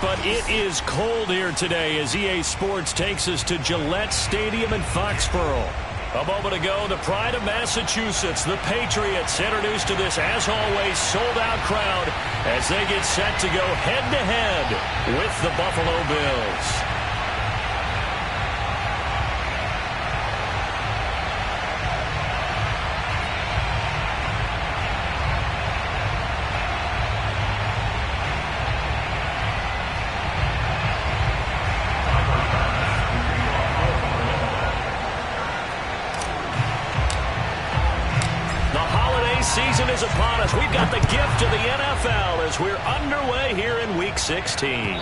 but it is cold here today as EA Sports takes us to Gillette Stadium in Foxborough. A moment ago, the pride of Massachusetts, the Patriots, introduced to this, as always, sold-out crowd as they get set to go head-to-head with the Buffalo Bills. Season is upon us. We've got the gift of the NFL as we're underway here in Week 16.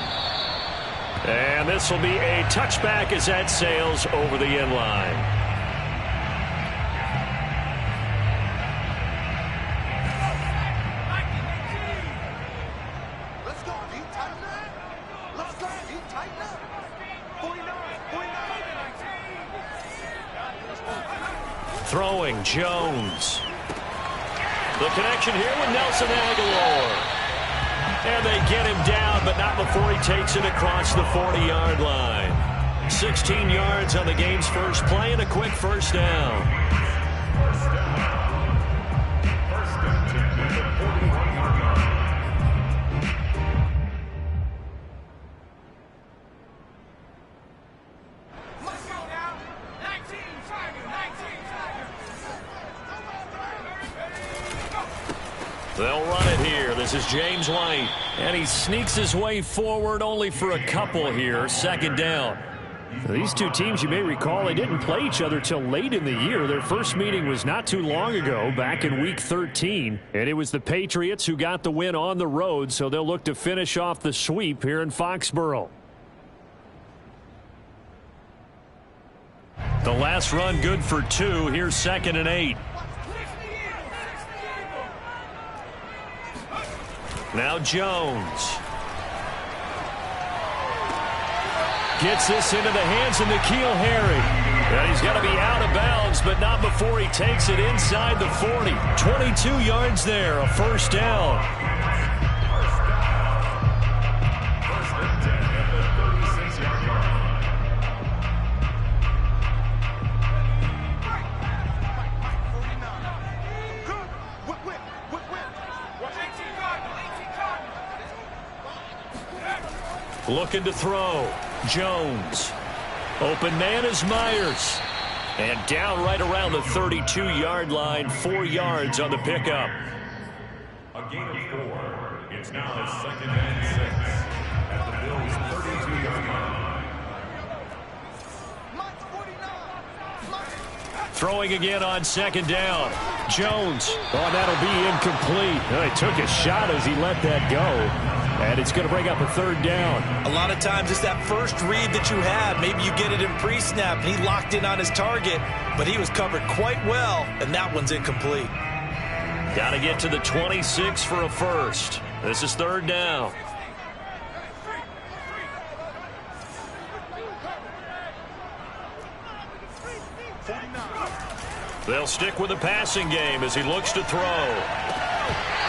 And this will be a touchback as that sails over the end line. Let's go. Deep tighten up. Let's go. Deep tighten up. 49. Throwing Jones. The connection here with Nelson Aguilar. And they get him down, but not before he takes it across the 40-yard line. 16 yards on the game's first play and a quick first down. They'll run it here. This is James White. And he sneaks his way forward only for a couple here. Second down. These two teams, you may recall, they didn't play each other till late in the year. Their first meeting was not too long ago, back in Week 13. And it was the Patriots who got the win on the road, so they'll look to finish off the sweep here in Foxborough. The last run good for 2. Here's 2nd and 8. Now Jones. Gets this into the hands of N'Keal Harry. And he's got to be out of bounds, but not before he takes it inside the 40. 22 yards there, a first down. Looking to throw. Jones. Open man is Myers. And down right around the 32-yard line. 4 yards on the pickup. A gain of 4. It's now 2nd and 6 at the Bills' 32-yard line. Throwing again on 2nd down. Jones. Oh, that'll be incomplete. Oh, he took a shot as he let that go. And it's going to bring up a 3rd down. A lot of times it's that first read that you have. Maybe you get it in pre-snap, and he locked in on his target, but he was covered quite well, and that one's incomplete. Got to get to the 26 for a first. This is 3rd down. They'll stick with the passing game as he looks to throw.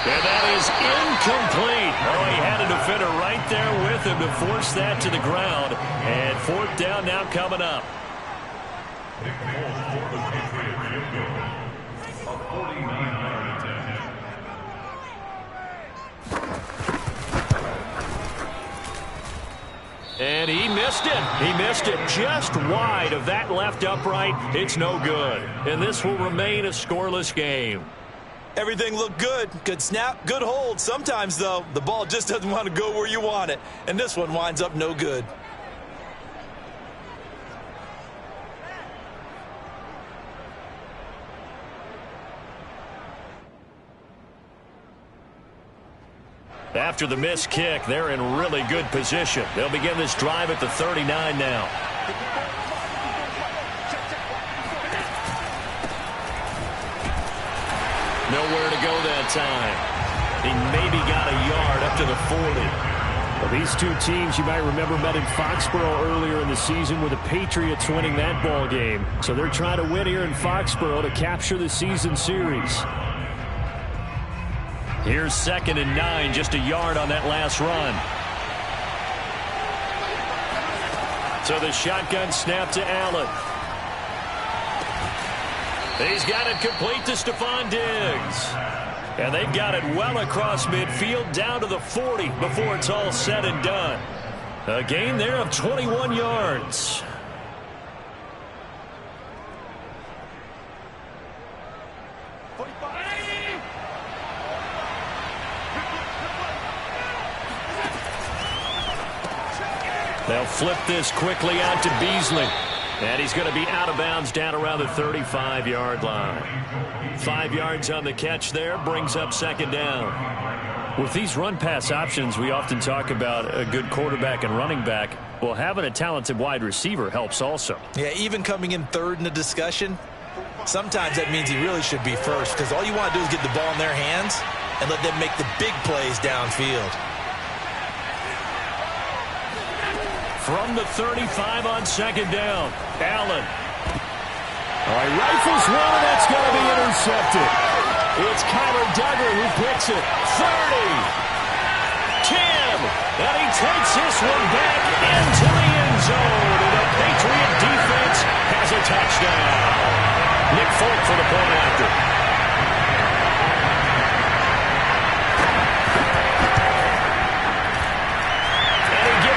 And that is incomplete. Oh, he had a defender right there with him to force that to the ground. And 4th down now coming up. And he missed it. He missed it just wide of that left upright. It's no good. And this will remain a scoreless game. Everything looked good. Good snap, good hold. Sometimes, though, the ball just doesn't want to go where you want it. And this one winds up no good. After the missed kick, they're in really good position. They'll begin this drive at the 39 now. Nowhere to go that time. He maybe got a yard up to the 40. Well, these two teams, you might remember, met in Foxborough earlier in the season with the Patriots winning that ball game. So they're trying to win here in Foxborough to capture the season series. Here's 2nd and 9, just a yard on that last run. So the shotgun snap to Allen. He's got it complete to Stephon Diggs. And they've got it well across midfield down to the 40 before it's all said and done. A gain there of 21 yards. They'll flip this quickly out to Beasley. And he's going to be out of bounds down around the 35-yard line. 5 yards on the catch there, brings up second down. With these run-pass options, we often talk about a good quarterback and running back. Well, having a talented wide receiver helps also. Yeah, even coming in third in the discussion, sometimes that means he really should be first, because all you want to do is get the ball in their hands and let them make the big plays downfield. From the 35 on second down, Allen. All right, rifles one, and that's going to be intercepted. It's Kyler Duggar who picks it. 30, 10, and he takes this one back into the end zone. And the Patriot defense has a touchdown. Nick Folk for the point after.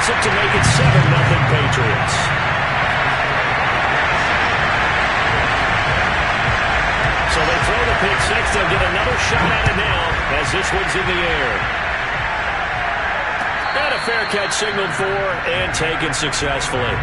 It to make it 7-0 Patriots. So they throw the pick six. They'll get another shot at it now as this one's in the air. And a fair catch signaled for and taken successfully.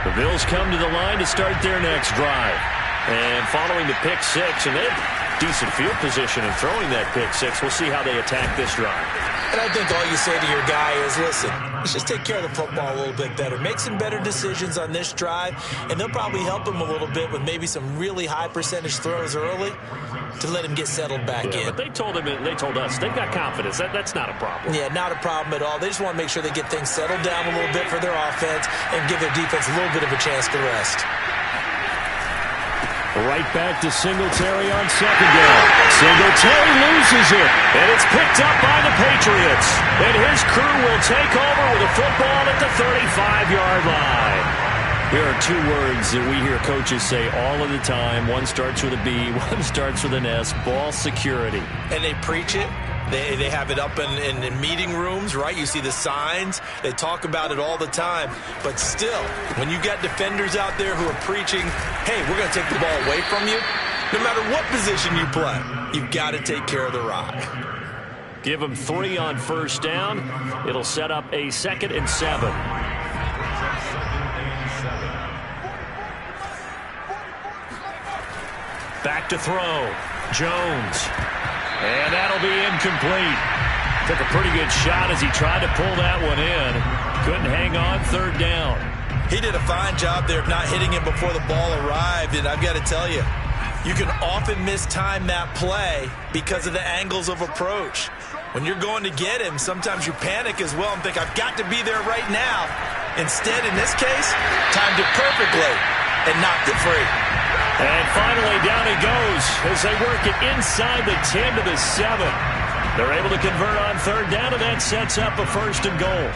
The Bills come to the line to start their next drive. And following the pick six, and they have decent field position in throwing that pick six. We'll see how they attack this drive. And I think all you say to your guy is, listen, let's just take care of the football a little bit better. Make some better decisions on this drive, and they'll probably help him a little bit with maybe some really high percentage throws early to let him get settled back in. But they told us they've got confidence. That's not a problem. Yeah, not a problem at all. They just want to make sure they get things settled down a little bit for their offense and give their defense a little bit of a chance to rest. Right back to Singletary on second down. Singletary loses it, and it's picked up by the Patriots. And his crew will take over with a football at the 35-yard line. There are two words that we hear coaches say all of the time. One starts with a B, one starts with an S, ball security. And they preach it. They have it up in meeting rooms, right? You see the signs. They talk about it all the time. But still, when you got defenders out there who are preaching, hey, we're going to take the ball away from you, no matter what position you play, you've got to take care of the rock. Give them 3 on first down. It'll set up a 2nd and 7. Back to throw. Jones. And that'll be incomplete. Took a pretty good shot as he tried to pull that one in. Couldn't hang on, 3rd down. He did a fine job there of not hitting him before the ball arrived. And I've got to tell you, you can often mistime that play because of the angles of approach. When you're going to get him, sometimes you panic as well and think, I've got to be there right now. Instead, in this case, timed it perfectly and knocked it free. And finally, down he goes as they work it inside the 10 to the 7. They're able to convert on 3rd down, and that sets up a 1st and goal.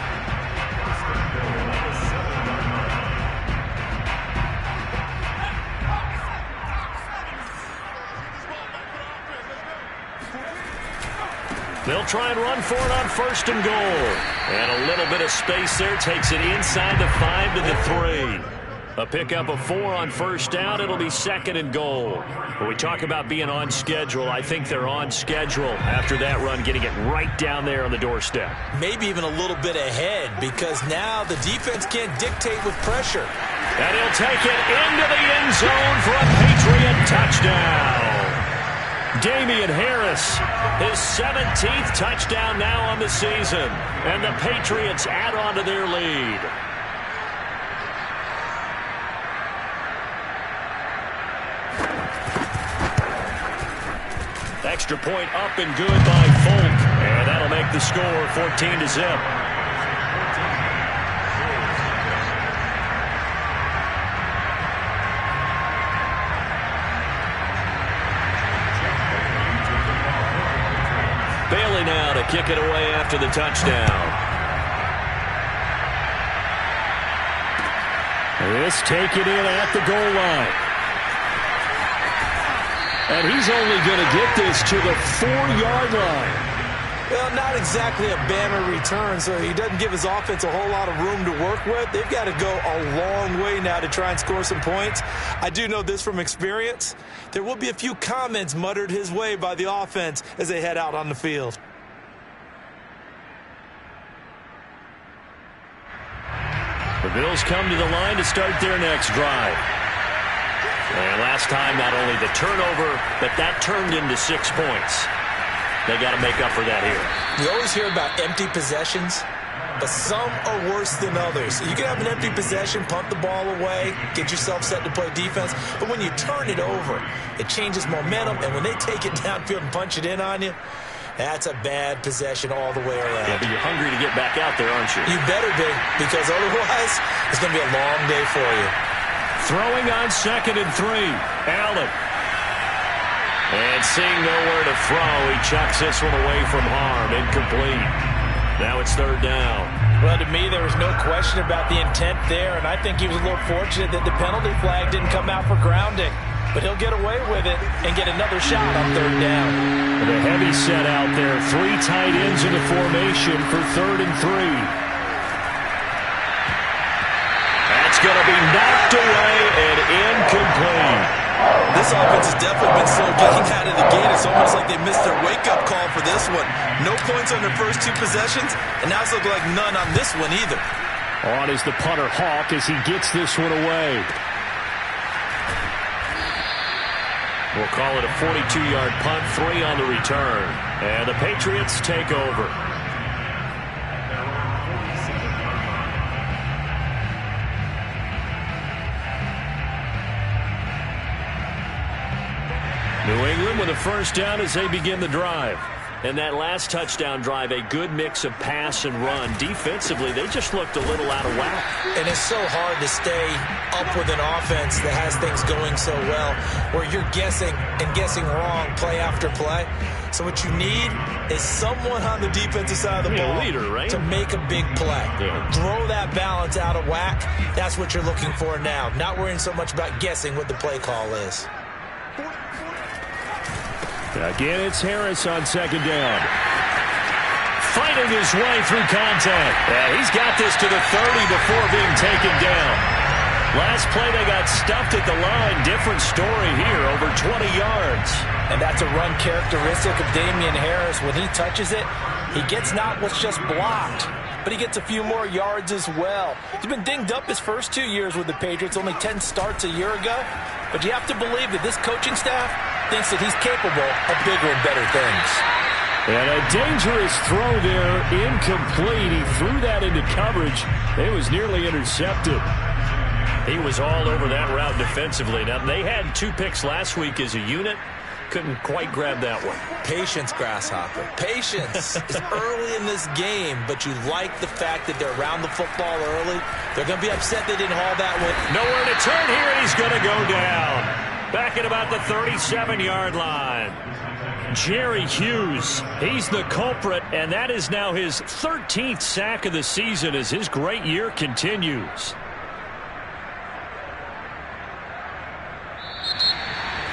They'll try and run for it on 1st and goal. And a little bit of space there takes it inside the 5 to the 3. A pickup of 4 on 1st down. It'll be 2nd and goal. When we talk about being on schedule, I think they're on schedule after that run, getting it right down there on the doorstep. Maybe even a little bit ahead, because now the defense can't dictate with pressure. And he'll take it into the end zone for a Patriot touchdown. Damian Harris, his 17th touchdown now on the season. And the Patriots add on to their lead. Extra point up and good by Folk. And that'll make the score 14 to zip. to kick it away after the touchdown. This taken in at the goal line. And he's only going to get this to the 4-yard line. Well, not exactly a banner return, so he doesn't give his offense a whole lot of room to work with. They've got to go a long way now to try and score some points. I do know this from experience. There will be a few comments muttered his way by the offense as they head out on the field. The Bills come to the line to start their next drive. And last time, not only the turnover, but that turned into 6 points. They got to make up for that here. You always hear about empty possessions, but some are worse than others. You can have an empty possession, punt the ball away, get yourself set to play defense, but when you turn it over, it changes momentum, and when they take it downfield and punch it in on you, that's a bad possession all the way around. Yeah, but you're hungry to get back out there, aren't you? You better be, because otherwise, it's going to be a long day for you. Throwing on 2nd and 3. Allen. And seeing nowhere to throw, he chucks this one away from harm. Incomplete. Now it's 3rd down. Well, to me, there was no question about the intent there, and I think he was a little fortunate that the penalty flag didn't come out for grounding. But he'll get away with it and get another shot on 3rd down. The heavy set out there. 3 tight ends in the formation for 3rd and 3. That's going to be knocked away and incomplete. This offense has definitely been slow getting out of the gate. It's almost like they missed their wake-up call for this one. No points on their first 2 possessions, and now it's looking like none on this one either. On is the punter, Hawk, as he gets this one away. We'll call it a 42-yard punt, 3 on the return. And the Patriots take over. New England with a first down as they begin the drive. And that last touchdown drive, a good mix of pass and run. Defensively, they just looked a little out of whack. And it's so hard to stay up with an offense that has things going so well, where you're guessing and guessing wrong play after play. So what you need is someone on the defensive side of the ball leader, right? to make a big play. Yeah. Throw that balance out of whack. That's what you're looking for now. Not worrying so much about guessing what the play call is. Again, it's Harris on 2nd down. Fighting his way through contact. Yeah, he's got this to the 30 before being taken down. Last play, they got stuffed at the line. Different story here, over 20 yards. And that's a run characteristic of Damian Harris. When he touches it, he gets not what's just blocked, but he gets a few more yards as well. He's been dinged up his first 2 years with the Patriots, only 10 starts a year ago. But you have to believe that this coaching staff thinks that he's capable of bigger and better things. And a dangerous throw there, incomplete. He threw that into coverage. It was nearly intercepted. He was all over that route defensively. Now, they had 2 picks last week as a unit. Couldn't quite grab that one. Patience, Grasshopper. Patience is early in this game, but you like the fact that they're around the football early. They're going to be upset they didn't haul that one. Nowhere to turn here, and he's going to go down. Back at about the 37-yard line. Jerry Hughes, he's the culprit, and that is now his 13th sack of the season as his great year continues.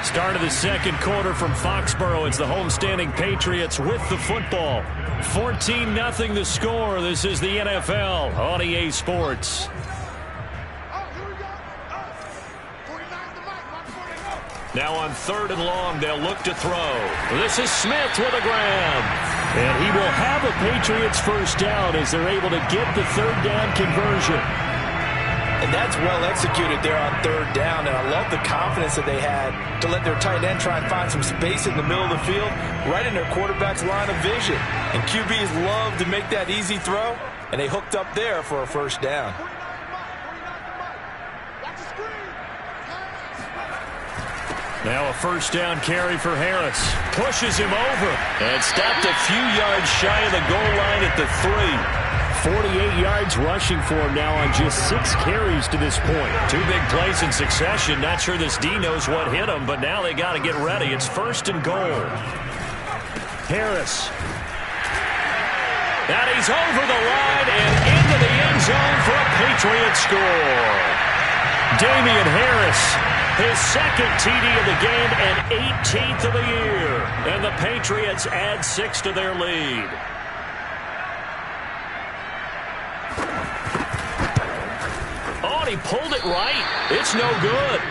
Start of the 2nd quarter from Foxborough. It's the homestanding Patriots with the football. 14-0 the score. This is the NFL on EA Sports. Now on 3rd and long, they'll look to throw. This is Smith with a grab. And he will have a Patriots first down as they're able to get the 3rd down conversion. And that's well executed there on 3rd down. And I love the confidence that they had to let their tight end try and find some space in the middle of the field, right in their quarterback's line of vision. And QBs love to make that easy throw, and they hooked up there for a first down. Now a first down carry for Harris. Pushes him over. And stopped a few yards shy of the goal line at the 3. 48 yards rushing for him now on just 6 carries to this point. 2 big plays in succession. Not sure this D knows what hit him, but now they got to get ready. It's 1st and goal. Harris. And he's over the line and into the end zone for a Patriot score. Damien Harris, His second TD of the game and 18th of the year. And the Patriots add 6 to their lead. Oh, and he pulled it right. It's no good.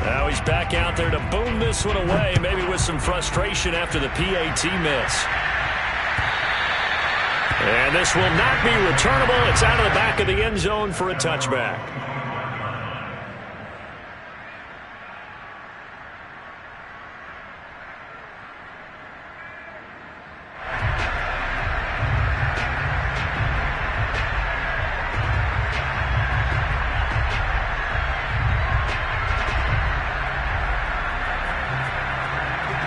Now he's back out there to boom this one away, maybe with some frustration after the PAT miss. And this will not be returnable. It's out of the back of the end zone for a touchback.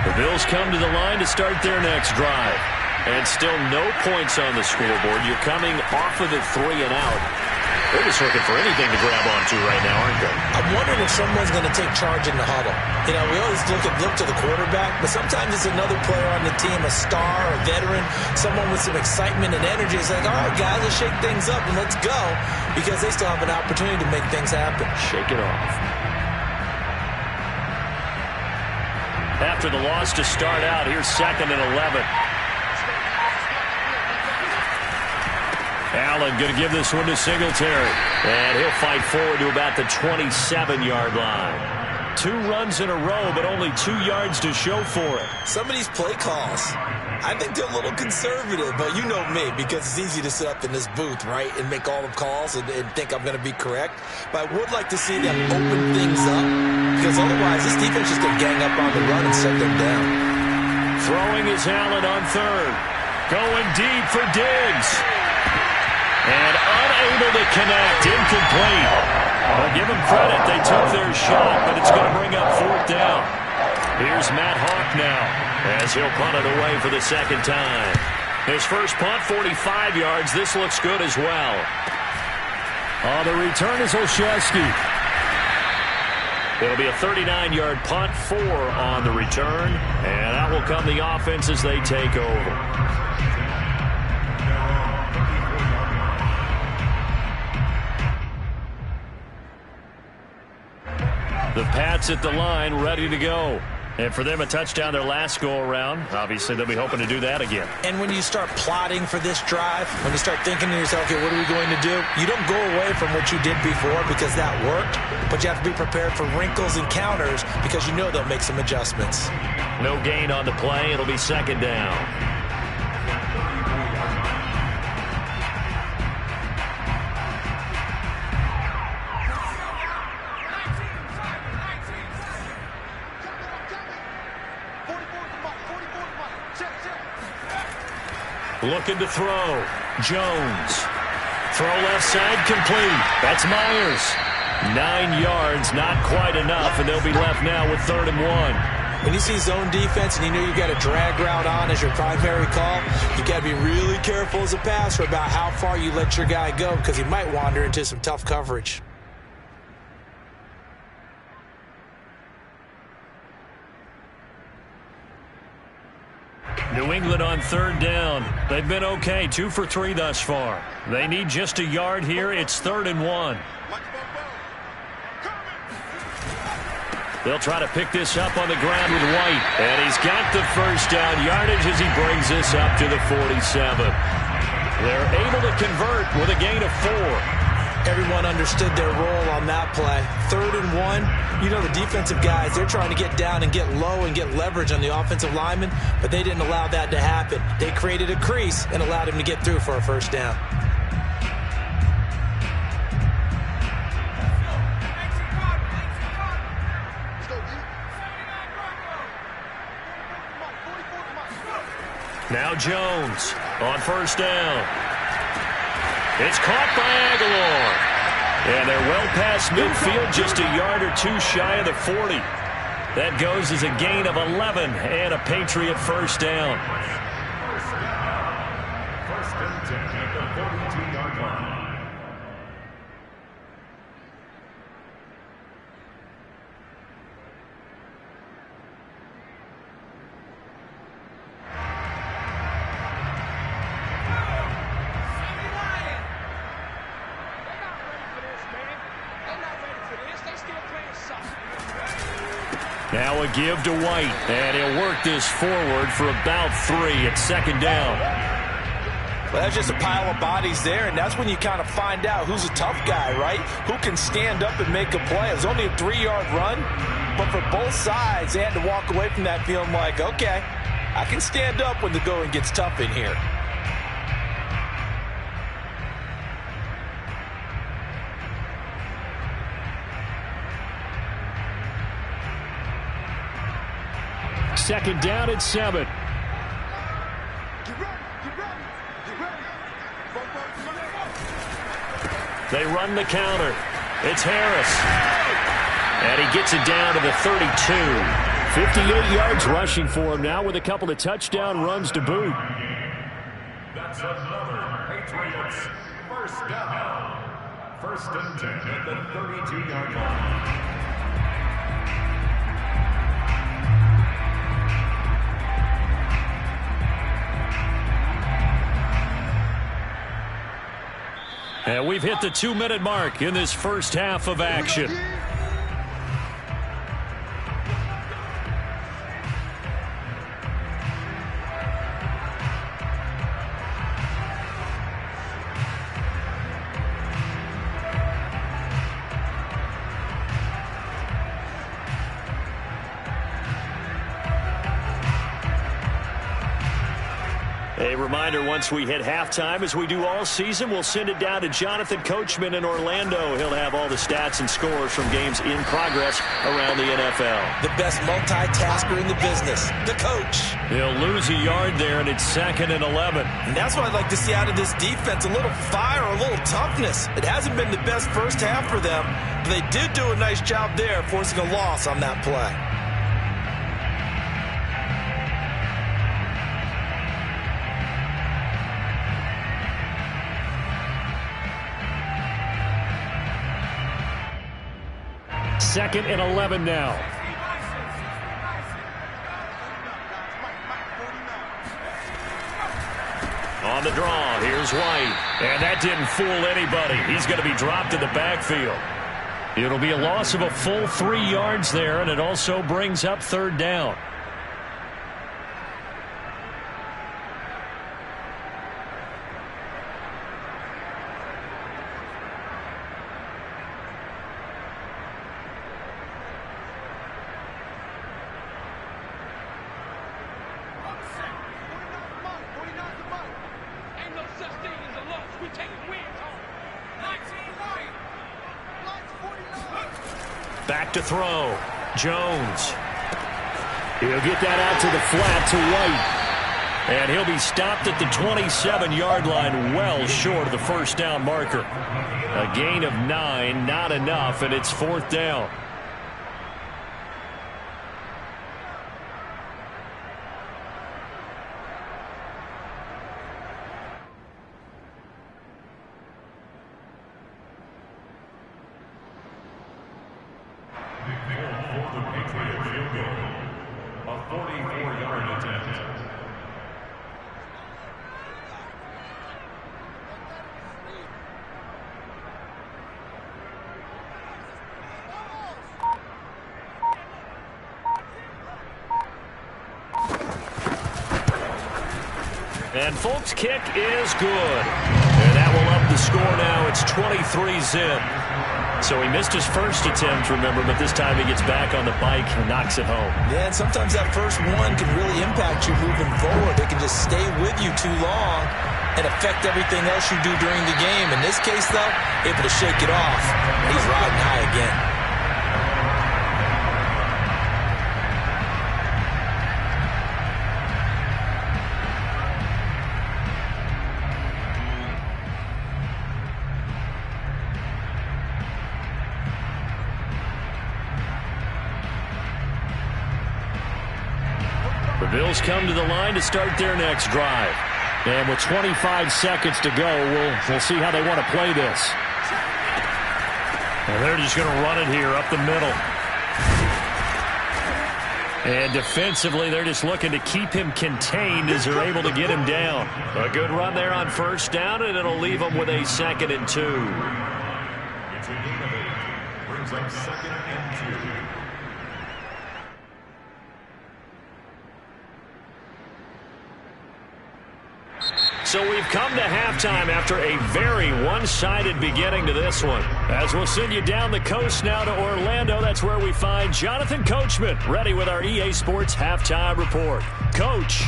The Bills come to the line to start their next drive. And still no points on the scoreboard. You're coming off of the 3 and out. They're just looking for anything to grab onto right now, aren't they? I'm wondering if someone's going to take charge in the huddle. You know, we always look to the quarterback, but sometimes it's another player on the team, a star, a veteran, someone with some excitement and energy. It's like, all right, guys, let's shake things up and let's go, because they still have an opportunity to make things happen. Shake it off. After the loss to start out, here's 2nd and 11. Allen going to give this one to Singletary. And he'll fight forward to about the 27-yard line. 2 runs in a row, but only 2 yards to show for it. Some of these play calls, I think they're a little conservative, but you know me, because it's easy to sit up in this booth, right, and make all the calls and think I'm going to be correct. But I would like to see them open things up, because otherwise this defense is going to gang up on the run and shut them down. Throwing is Allen on 3rd. Going deep for Diggs. And unable to connect, incomplete. Well, give them credit, they took their shot, but it's going to bring up 4th down. Here's Matt Hawk now, as he'll punt it away for the 2nd time. His first punt, 45 yards. This looks good as well. On the return is Olszewski. It'll be a 39-yard punt, 4 on the return, and out will come the offense as they take over. The Pats at the line, ready to go. And for them, a touchdown their last go-around. Obviously, they'll be hoping to do that again. And when you start plotting for this drive, when you start thinking to yourself, okay, what are we going to do? You don't go away from what you did before because that worked, but you have to be prepared for wrinkles and counters because you know they'll make some adjustments. No gain on the play. It'll be 2nd down. Looking to throw. Jones. Throw left side, complete. That's Myers. 9 yards, not quite enough, and they'll be left now with 3rd and 1. When you see zone defense and you know you've got a drag route on as your primary call, you've got to be really careful as a passer about how far you let your guy go because he might wander into some tough coverage. New England on 3rd down. They've been okay, 2 for 3 thus far. They need just a yard here. It's 3rd and 1. They'll try to pick this up on the ground with White. And he's got the first down yardage as he brings this up to the 47. They're able to convert with a gain of 4. Everyone understood their role on that play. 3rd and 1, you know the defensive guys, they're trying to get down and get low and get leverage on the offensive lineman, but they didn't allow that to happen. They created a crease and allowed him to get through for a first down. Now Jones on first down. It's caught by Aguilar. And they're well past midfield, just a yard or 2 shy of the 40. That goes as a gain of 11 and a Patriot first down. First and 10 at the 42-yard line. Now a give to White, and he'll work this forward for about 3 at second down. Well, that's just a pile of bodies there, and that's when you kind of find out who's a tough guy, right? Who can stand up and make a play. It was only a 3-yard run, but for both sides, they had to walk away from that feeling like, okay, I can stand up when the going gets tough in here. Second down at 7. Get ready, get ready, get ready. They run the counter. It's Harris. And he gets it down to the 32. 58 yards rushing for him now with a couple of touchdown runs to boot. That's another Patriots first down. First and 10 at the 32-yard line. And we've hit the 2-minute mark in this first half of action. A reminder, once we hit halftime, as we do all season, we'll send it down to Jonathan Coachman in Orlando. He'll have all the stats and scores from games in progress around the NFL. The best multitasker in the business, the coach. He'll lose a yard there, and it's 2nd and 11. And that's what I'd like to see out of this defense, a little fire, a little toughness. It hasn't been the best first half for them, but they did do a nice job there, forcing a loss on that play. Second and 11 now. On the draw, here's White. And that didn't fool anybody. He's going to be dropped in the backfield. It'll be a loss of a full 3 yards there, and it also brings up 3rd down. Back to throw. Jones. He'll get that out to the flat to White. And he'll be stopped at the 27-yard line, well short of the first down marker. A gain of 9, not enough, and it's 4th down. And Folk's kick is good. And that will up the score now. It's 23-zip. So he missed his first attempt, remember, but this time he gets back on the bike and knocks it home. Yeah, and sometimes that first one can really impact you moving forward. It can just stay with you too long and affect everything else you do during the game. In this case, though, able to shake it off. He's riding high again. The Bills come to the line to start their next drive. And with 25 seconds to go, we'll see how they want to play this. And they're just going to run it here up the middle. And defensively, they're just looking to keep him contained as they're able to get him down. A good run there on first down, and it'll leave them with a 2nd and 2. It's a gain of 8. Brings up 2nd and 2. So we've come to halftime after a very one-sided beginning to this one. As we'll send you down the coast now to Orlando, that's where we find Jonathan Coachman ready with our EA Sports Halftime Report. Coach.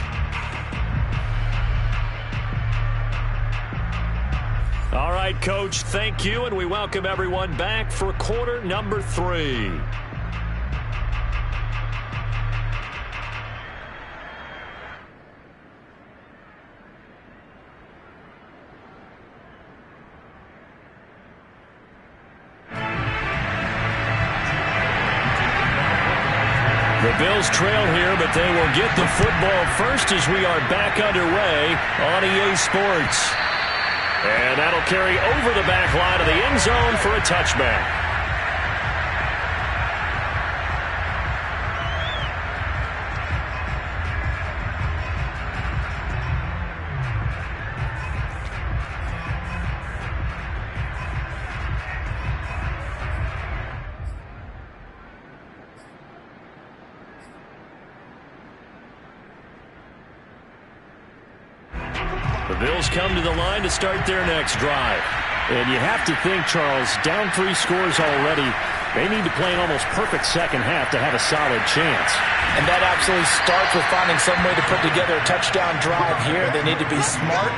All right, Coach, thank you, and we welcome everyone back for quarter number 3. The Bills trail here, but they will get the football first as we are back underway on EA Sports. And that'll carry over the back line of the end zone for a touchback. The Bills come to the line to start their next drive. And you have to think, Charles, down 3 scores already. They need to play an almost perfect second half to have a solid chance. And that absolutely starts with finding some way to put together a touchdown drive here. They need to be smart,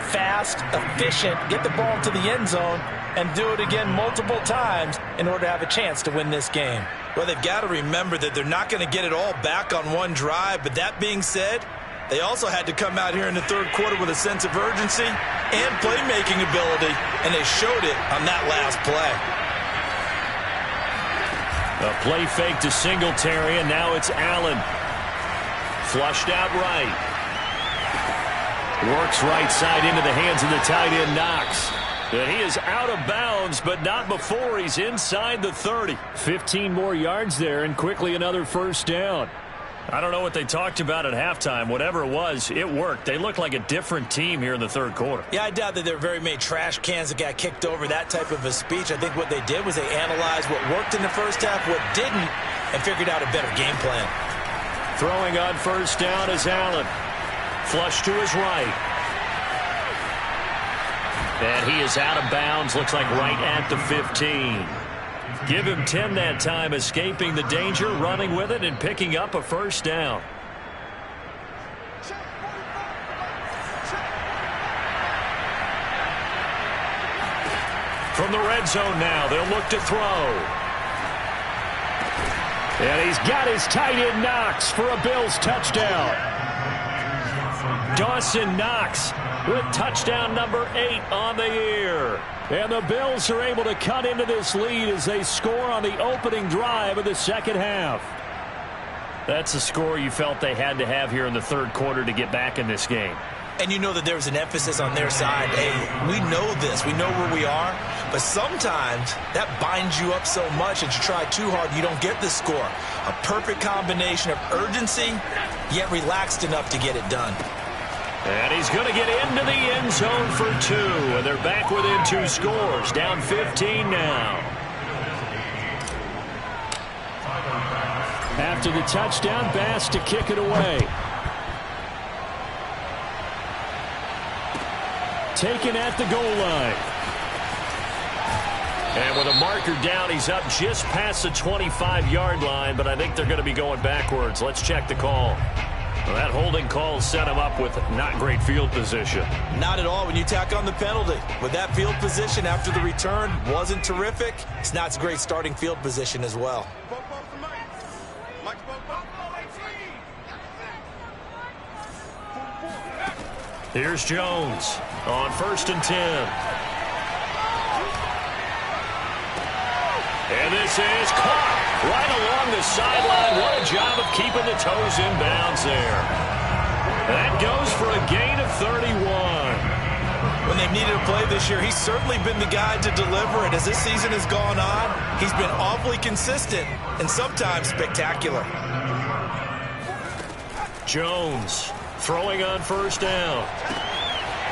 fast, efficient, get the ball to the end zone, and do it again multiple times in order to have a chance to win this game. Well, they've got to remember that they're not going to get it all back on one drive. But that being said, they also had to come out here in the third quarter with a sense of urgency and playmaking ability, and they showed it on that last play. A play fake to Singletary, and now it's Allen. Flushed out right. Works right side into the hands of the tight end, Knox. And he is out of bounds, but not before he's inside the 30. 15 more yards there, and quickly another first down. I don't know what they talked about at halftime. Whatever it was, it worked. They look like a different team here in the third quarter. Yeah, I doubt that there are very many trash cans that got kicked over, that type of a speech. I think what they did was they analyzed what worked in the first half, what didn't, and figured out a better game plan. Throwing on first down is Allen. Flush to his right. And he is out of bounds, looks like right at the 15. Give him 10 that time, escaping the danger, running with it, and picking up a first down. From the red zone now, they'll look to throw. And he's got his tight end Knox for a Bills touchdown. Dawson Knox with touchdown number 8 on the year. And the Bills are able to cut into this lead as they score on the opening drive of the second half. That's a score you felt they had to have here in the third quarter to get back in this game. And you know that there was an emphasis on their side. Hey, we know this. We know where we are. But sometimes that binds you up so much that you try too hard, you don't get the score. A perfect combination of urgency, yet relaxed enough to get it done. And he's going to get into the end zone for 2. And they're back within 2 scores. Down 15 now. After the touchdown, Bass to kick it away. Taken at the goal line. And with a marker down, he's up just past the 25-yard line, but I think they're going to be going backwards. Let's check the call. Well, that holding call set him up with not great field position. Not at all when you tack on the penalty. With that field position after the return wasn't terrific, it's not a great starting field position as well. Here's Jones on 1st and 10. And this is caught right along the sideline. What a job of keeping the toes in bounds there. That goes for a gain of 31. When they've needed a play this year, he's certainly been the guy to deliver it. As this season has gone on, he's been awfully consistent and sometimes spectacular. Jones throwing on 1st down.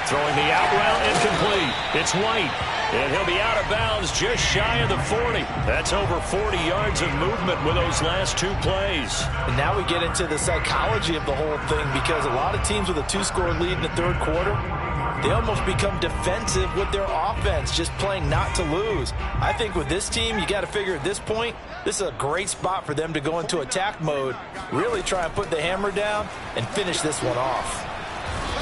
Throwing the out route incomplete. It's White. And he'll be out of bounds just shy of the 40. That's over 40 yards of movement with those last two plays. And now we get into the psychology of the whole thing, because a lot of teams with a 2-score lead in the third quarter, they almost become defensive with their offense, just playing not to lose. I think with this team, you got to figure at this point, this is a great spot for them to go into attack mode, really try and put the hammer down and finish this one off.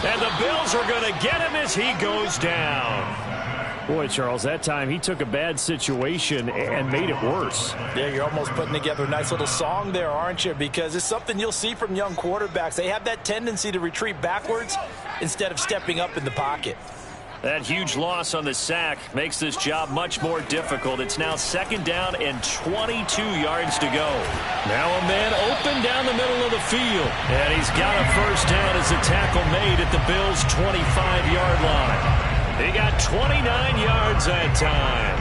And the Bills are going to get him as he goes down. Boy, Charles, that time he took a bad situation and made it worse. Yeah, you're almost putting together a nice little song there, aren't you? Because it's something you'll see from young quarterbacks. They have that tendency to retreat backwards instead of stepping up in the pocket. That huge loss on the sack makes this job much more difficult. It's now 2nd down and 22 yards to go. Now a man open down the middle of the field. And he's got a first down as the tackle made at the Bills' 25-yard line. He got 29 yards that time.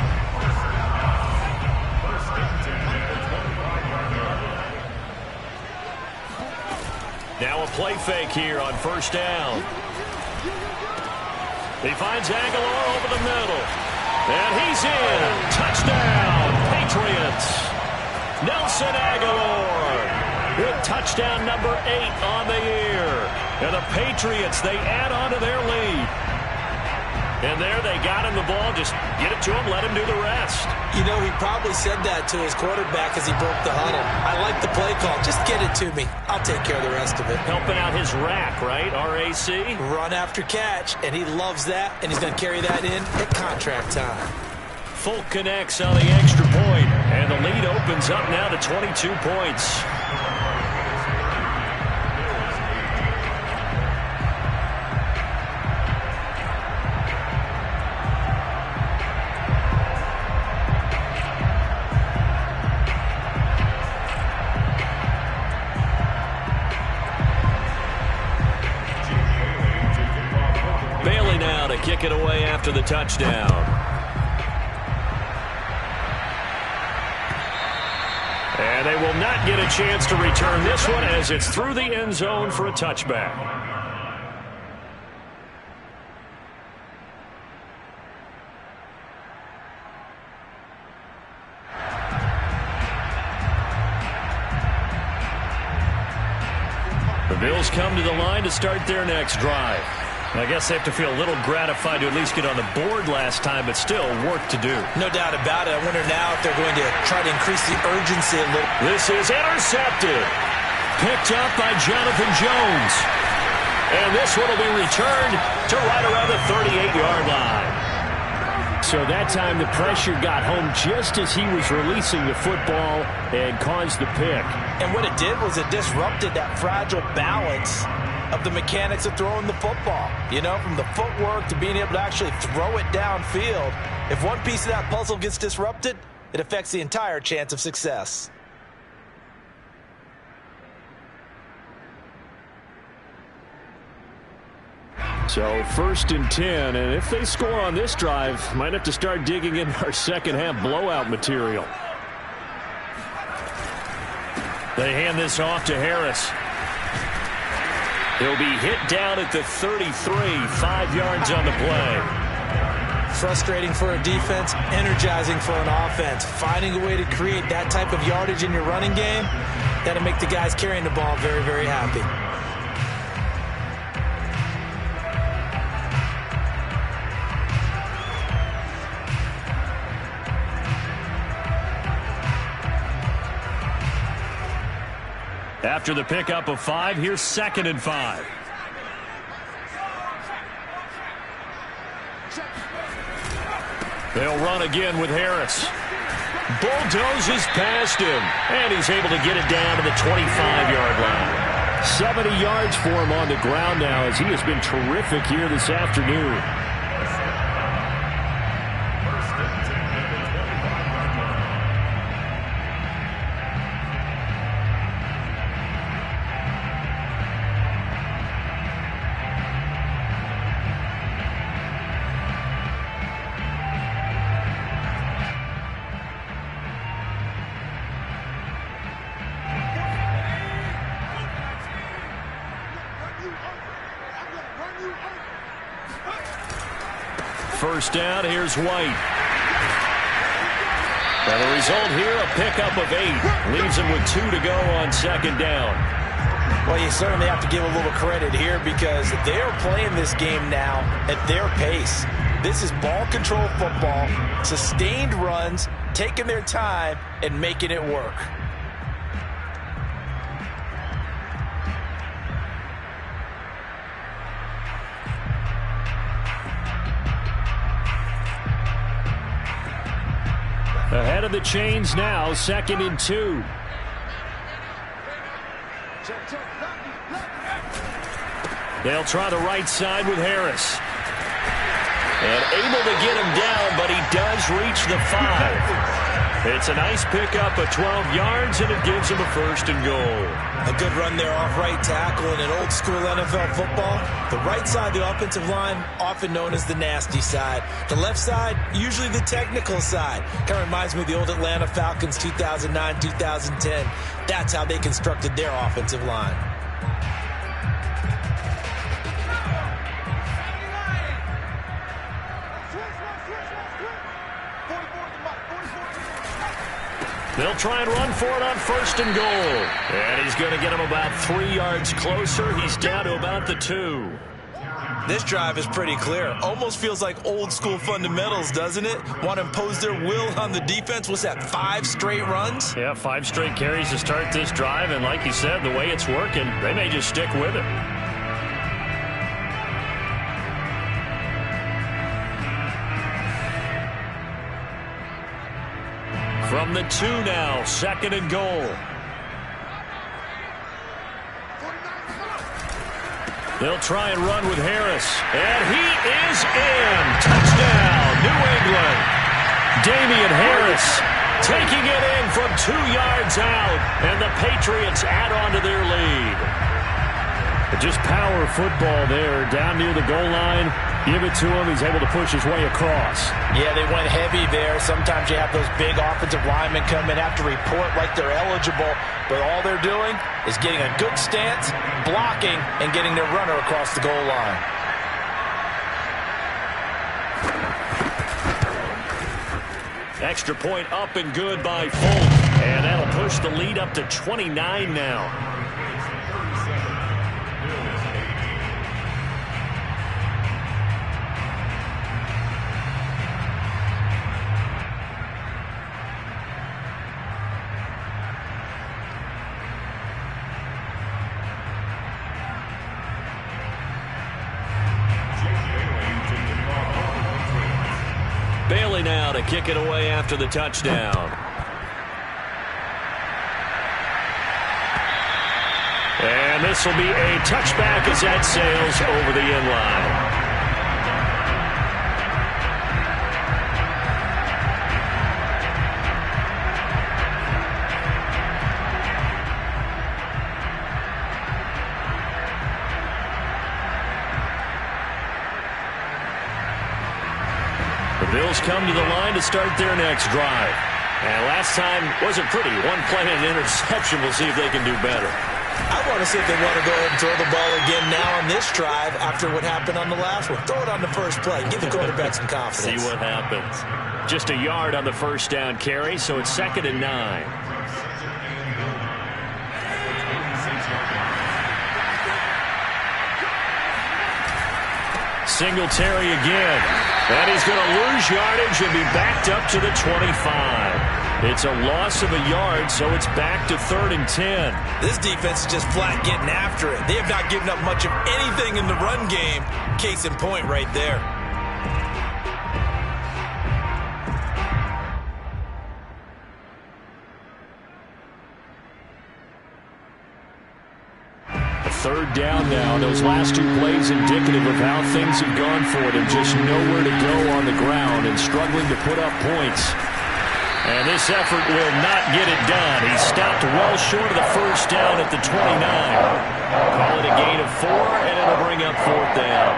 Now a play fake here on first down. He finds Aguilar over the middle. And he's in. Touchdown, Patriots. Nelson Aguilar with touchdown number 8 on the year. And the Patriots, they add on to their lead. And there they got him the ball. Just get it to him, let him do the rest. You know, he probably said that to his quarterback as he broke the huddle. I like the play call. Just get it to me. I'll take care of the rest of it. Helping out his rack, right? RAC. Run after catch, and he loves that, and he's going to carry that in at contract time. Folk connects on the extra point, and the lead opens up now to 22 points. Kick it away after the touchdown. And they will not get a chance to return this one as it's through the end zone for a touchback. The Bills come to the line to start their next drive. I guess they have to feel a little gratified to at least get on the board last time, but still work to do. No doubt about it. I wonder now if they're going to try to increase the urgency a little. This is intercepted. Picked up by Jonathan Jones. And this one will be returned to right around the 38-yard line. So that time the pressure got home just as he was releasing the football and caused the pick. And what it did was it disrupted that fragile balance of the mechanics of throwing the football. You know, from the footwork to being able to actually throw it downfield. If one piece of that puzzle gets disrupted, it affects the entire chance of success. So 1st and 10, and if they score on this drive, might have to start digging in our second half blowout material. They hand this off to Harris. He'll be hit down at the 33, 5 yards on the play. Frustrating for a defense, energizing for an offense. Finding a way to create that type of yardage in your running game, that'll make the guys carrying the ball very, very happy. After the pickup of 5, here's 2nd and 5. They'll run again with Harris. Bulldozes past him, and he's able to get it down to the 25-yard line. 70 yards for him on the ground now as he has been terrific here this afternoon. first down. Here's White. And the result here, a pickup of 8. Leaves him with 2 to go on second down. Well, you certainly have to give a little credit here because they're playing this game now at their pace. This is ball control football, sustained runs, taking their time and making it work. Ahead of the chains now, 2nd and 2. They'll try the right side with Harris. And able to get him down, but he does reach the 5. It's a nice pickup of 12 yards, and it gives him a 1st and goal. A good run there off right tackle in an old school NFL football. The right side of the offensive line, often known as the nasty side. The left side, usually the technical side. Kind of reminds me of the old Atlanta Falcons 2009-2010. That's how they constructed their offensive line. They'll try and run for it on 1st and goal. And he's going to get him about 3 yards closer. He's down to about the 2. This drive is pretty clear. Almost feels like old school fundamentals, doesn't it? Want to impose their will on the defense. What's that, 5 straight runs? Yeah, 5 straight carries to start this drive. And like you said, the way it's working, they may just stick with it. From the 2 now, 2nd and goal. They'll try and run with Harris. And he is in. Touchdown, New England. Damian Harris taking it in from 2 yards out. And the Patriots add on to their lead. Just power football there, down near the goal line. Give it to him. He's able to push his way across. Yeah, they went heavy there. Sometimes you have those big offensive linemen come in, have to report like they're eligible. But all they're doing is getting a good stance, blocking, and getting their runner across the goal line. Extra point up and good by Folk. And that'll push the lead up to 29 now. Bailey now to kick it away after the touchdown. And this will be a touchback as that sails over the end line. Bills come to the line to start their next drive. And last time wasn't pretty. One play and an interception. We'll see if they can do better. I want to see if they want to go ahead and throw the ball again now on this drive after what happened on the last one. Throw it on the first play. Give the quarterback some confidence. See what happens. Just a yard on the first down carry, so it's 2nd and 9. Singletary again. And he's going to lose yardage and be backed up to the 25. It's a loss of a yard, so it's back to 3rd and 10. This defense is just flat getting after it. They have not given up much of anything in the run game. Case in point right there. Third down now. Those last 2 plays indicative of how things have gone for them. Just nowhere to go on the ground and struggling to put up points. And this effort will not get it done. He stopped well short of the first down at the 29. Call it a gain of 4, and it'll bring up 4th down.